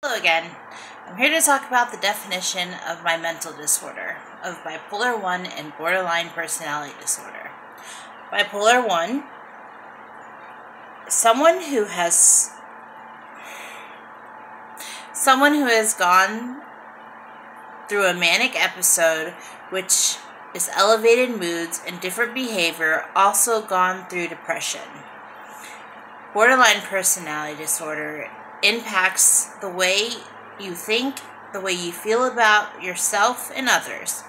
Hello again. I'm here to talk about the definition of my mental disorder, of bipolar 1 and borderline personality disorder. Bipolar 1, someone who has gone through a manic episode, which is elevated moods and different behavior, also gone through depression. Borderline personality disorder impacts the way you think, the way you feel about yourself and others,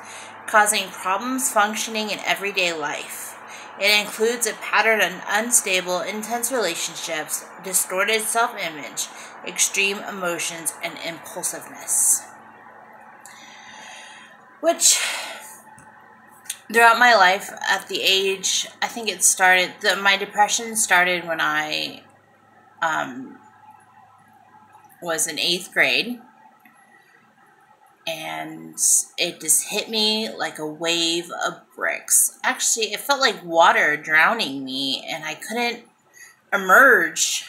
causing problems functioning in everyday life. It includes a pattern of unstable, intense relationships, distorted self-image, extreme emotions, and impulsiveness. Which, throughout my life, at the age, I think it started, my depression started when I was in 8th grade, and it just hit me like a wave of bricks. Actually, it felt like water drowning me, and I couldn't emerge,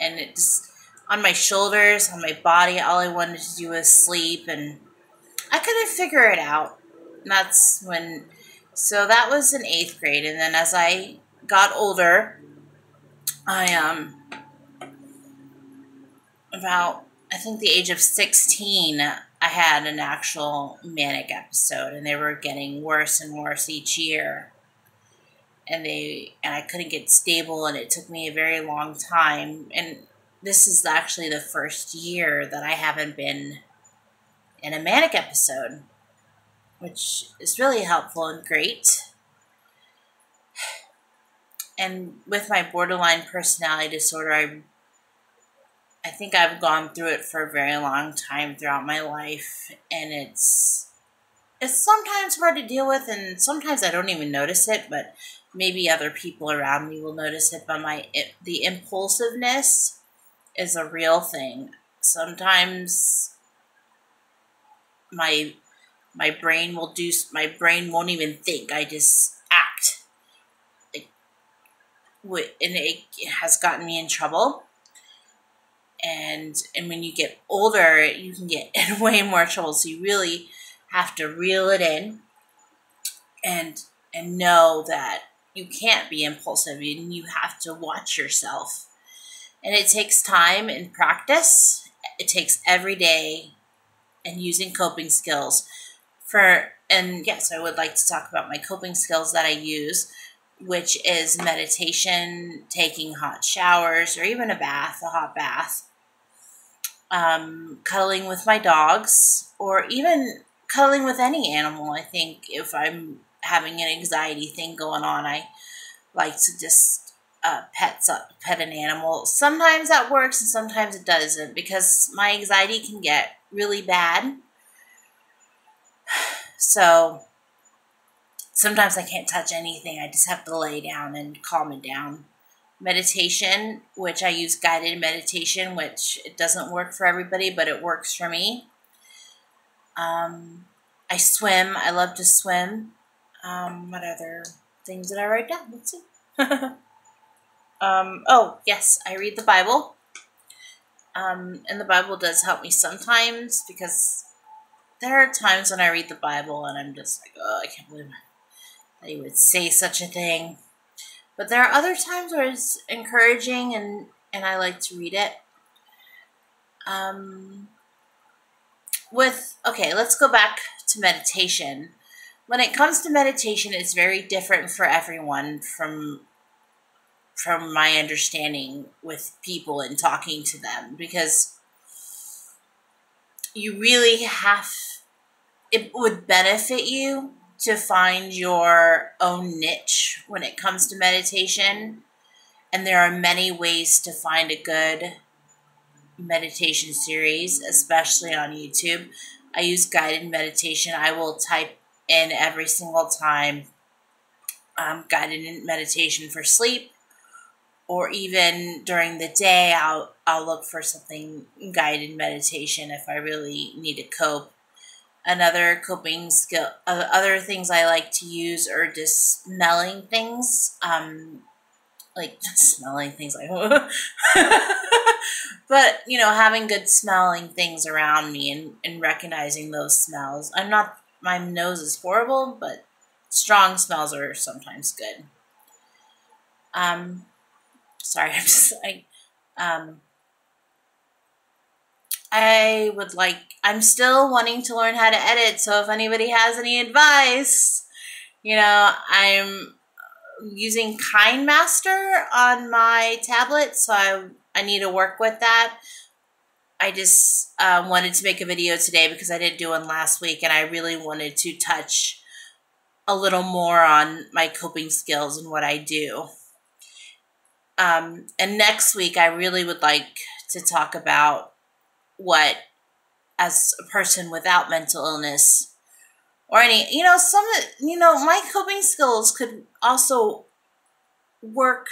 and it just, on my shoulders, on my body, all I wanted to do was sleep, and I couldn't figure it out. And that's when, so that was in 8th grade, and then as I got older, about, I think the age of 16, I had an actual manic episode, and they were getting worse and worse each year. And I couldn't get stable, and it took me a very long time. And this is actually the first year that I haven't been in a manic episode, which is really helpful and great. And with my borderline personality disorder, I think I've gone through it for a very long time throughout my life, and it's sometimes hard to deal with, and sometimes I don't even notice it, but maybe other people around me will notice it. But the impulsiveness is a real thing. Sometimes my brain won't even think. I just act, and it has gotten me in trouble. And when you get older, you can get in way more trouble. So you really have to reel it in and know that you can't be impulsive, and you have to watch yourself. And it takes time and practice. It takes every day and using coping skills. And yes, I would like to talk about my coping skills that I use, which is meditation, taking hot showers, or even a hot bath. Cuddling with my dogs, or even cuddling with any animal. I think if I'm having an anxiety thing going on, I like to just pet an animal. Sometimes that works and sometimes it doesn't, because my anxiety can get really bad. So sometimes I can't touch anything. I just have to lay down and calm it down. Meditation, which I use guided meditation, which it doesn't work for everybody, but it works for me. I swim. I love to swim. What other things did I write down? Let's see. Oh, yes, I read the Bible. And the Bible does help me sometimes, because there are times when I read the Bible and I'm just like, oh, I can't believe that he would say such a thing. But there are other times where it's encouraging, and I like to read it. Okay, let's go back to meditation. When it comes to meditation, it's very different for everyone from my understanding with people and talking to them, because you really it would benefit you to find your own niche when it comes to meditation. And there are many ways to find a good meditation series, especially on YouTube. I use guided meditation. I will type in every single time guided meditation for sleep, or even during the day, I'll look for something guided meditation if I really need to cope. Another coping skill, other things I like to use are just smelling things, like smelling things like But, you know, having good smelling things around me and recognizing those smells. My nose is horrible, but strong smells are sometimes good. Sorry, I'm still wanting to learn how to edit, so if anybody has any advice, you know, I'm using KineMaster on my tablet, so I need to work with that. I just wanted to make a video today because I didn't do one last week, and I really wanted to touch a little more on my coping skills and what I do. And next week, I really would like to talk about what, as a person without mental illness or any, you know, my coping skills could also work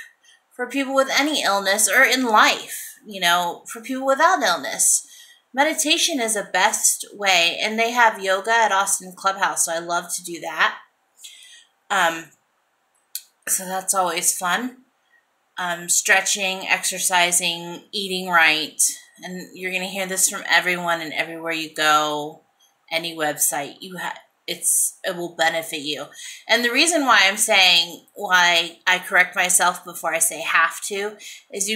for people with any illness or in life, you know, for people without illness. Meditation is the best way, and they have yoga at Austin Clubhouse, so I love to do that. So that's always fun. Stretching, exercising, eating right, and you're going to hear this from everyone and everywhere you go, any website it will benefit you. And the reason why I'm saying why I correct myself before I say have to is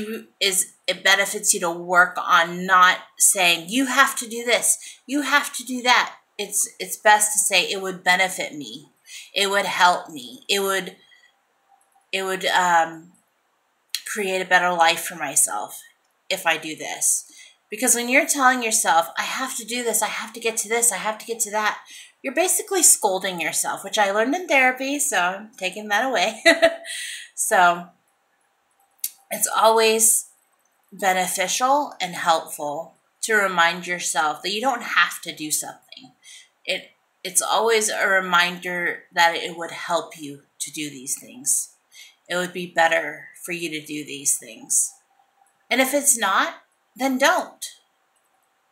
it benefits you to work on not saying you have to do this, you have to do that. It's best to say it would benefit me, it would help me, it would create a better life for myself if I do this. Because when you're telling yourself, I have to do this, I have to get to this, I have to get to that, you're basically scolding yourself, which I learned in therapy, so I'm taking that away. So it's always beneficial and helpful to remind yourself that you don't have to do something. It's always a reminder that it would help you to do these things. It would be better for you to do these things. And if it's not, then don't.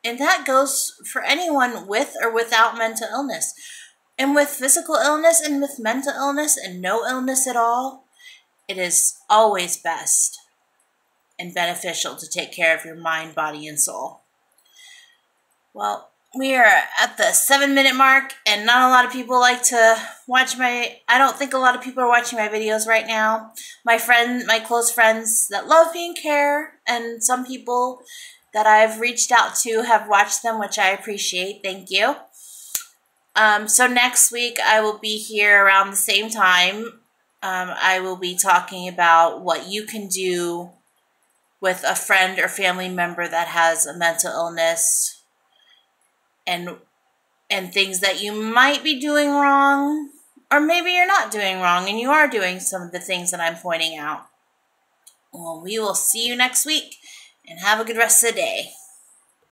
And that goes for anyone with or without mental illness. And with physical illness and with mental illness and no illness at all, it is always best and beneficial to take care of your mind, body, and soul. Well, we are at the 7-minute mark, and not a lot of people like to watch I don't think a lot of people are watching my videos right now. My close friends that love me and care, and some people that I've reached out to have watched them, which I appreciate. Thank you. So next week I will be here around the same time. I will be talking about what you can do with a friend or family member that has a mental illness, and things that you might be doing wrong, or maybe you're not doing wrong and you are doing some of the things that I'm pointing out. Well, we will see you next week, and have a good rest of the day.